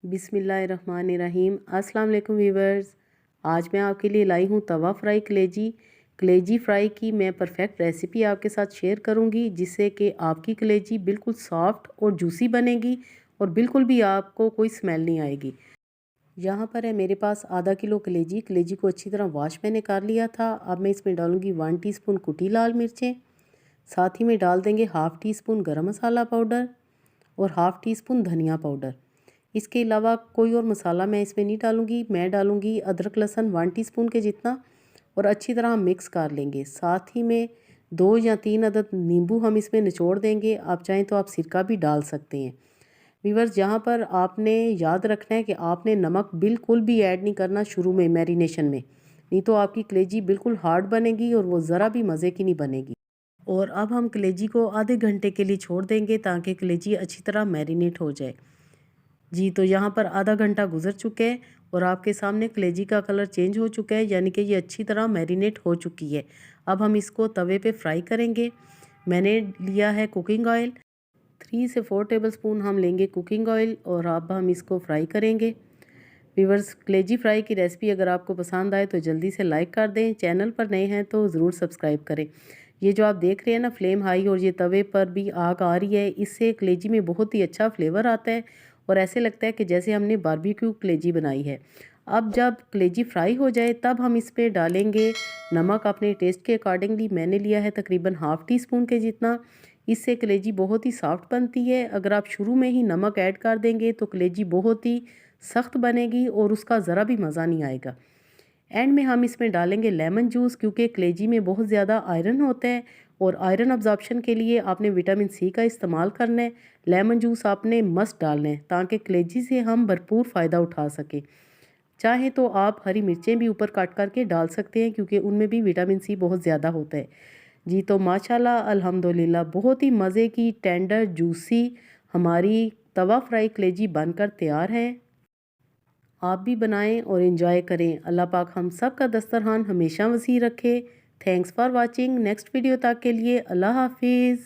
बिस्मिल्लाहिर्रहमानिर्रहीम। अस्सलाम वालेकुम वीवर्स। आज मैं आपके लिए लाई हूँ तवा फ्राई कलेजी। कलेजी फ्राई की मैं परफेक्ट रेसिपी आपके साथ शेयर करूँगी, जिससे कि आपकी कलेजी बिल्कुल सॉफ्ट और जूसी बनेगी और बिल्कुल भी आपको कोई स्मेल नहीं आएगी। यहाँ पर है मेरे पास आधा किलो कलेजी। कलेजी को अच्छी तरह वॉश मैंने कर लिया था। अब मैं इसमें डालूँगी 1 टीस्पून कुटी लाल मिर्चें, साथ ही में डाल देंगे हाफ़ टी स्पून गरम मसाला पाउडर और हाफ़ टी स्पून धनिया पाउडर। इसके अलावा कोई और मसाला मैं इसमें नहीं डालूँगी। मैं डालूँगी अदरक लहसुन 1 टीस्पून के जितना और अच्छी तरह हम मिक्स कर लेंगे। साथ ही में 2 या 3 अदद नींबू हम इसमें निचोड़ देंगे। आप चाहें तो आप सिरका भी डाल सकते हैं। व्यूअर्स, यहाँ पर आपने याद रखना है कि आपने नमक बिल्कुल भी ऐड नहीं करना शुरू में मैरिनेशन में, नहीं तो आपकी कलेजी बिल्कुल हार्ड बनेगी और वो ज़रा भी मज़े की नहीं बनेगी। और अब हम कलेजी को आधे घंटे के लिए छोड़ देंगे ताकि कलेजी अच्छी तरह मैरिनेट हो जाए। जी, तो यहाँ पर आधा घंटा गुजर चुके हैं और आपके सामने कलेजी का कलर चेंज हो चुका है, यानी कि ये अच्छी तरह मैरिनेट हो चुकी है। अब हम इसको तवे पे फ्राई करेंगे। मैंने लिया है कुकिंग ऑयल, 3 से 4 टेबलस्पून हम लेंगे कुकिंग ऑयल और अब हम इसको फ्राई करेंगे। व्यूअर्स, कलेजी फ्राई की रेसिपी अगर आपको पसंद आए तो जल्दी से लाइक कर दें। चैनल पर नए हैं तो ज़रूर सब्सक्राइब करें। ये जो आप देख रहे हैं ना, फ्लेम हाई और ये तवे पर भी आग आ रही है, इससे कलेजी में बहुत ही अच्छा फ्लेवर आता है और ऐसे लगता है कि जैसे हमने बारबेक्यू कलेजी बनाई है। अब जब कलेजी फ्राई हो जाए तब हम इस पे डालेंगे नमक अपने टेस्ट के अकॉर्डिंगली। मैंने लिया है तकरीबन हाफ़ टी स्पून के जितना। इससे कलेजी बहुत ही सॉफ्ट बनती है। अगर आप शुरू में ही नमक ऐड कर देंगे तो कलेजी बहुत ही सख्त बनेगी और उसका ज़रा भी मज़ा नहीं आएगा। एंड में हम इसमें डालेंगे लेमन जूस, क्योंकि कलेजी में बहुत ज़्यादा आयरन होता है और आयरन अब्जॉर्प्शन के लिए आपने विटामिन सी का इस्तेमाल करना है। लेमन जूस आपने मस्ट डालना है ताकि कलेजी से हम भरपूर फ़ायदा उठा सकें। चाहे तो आप हरी मिर्चें भी ऊपर काट करके डाल सकते हैं, क्योंकि उनमें भी विटामिन सी बहुत ज़्यादा होता है। जी, तो माशाल्लाह अल्हम्दुलिल्लाह बहुत ही मज़े की टेंडर जूसी हमारी तवा फ्राई कलेजी बनकर तैयार है। आप भी बनाएं और एंजॉय करें। अल्लाह पाक हम सब का दस्तरखान हमेशा वसी रखे। Thanks for watching. Next video तक के लिए अल्लाह हाफिज़।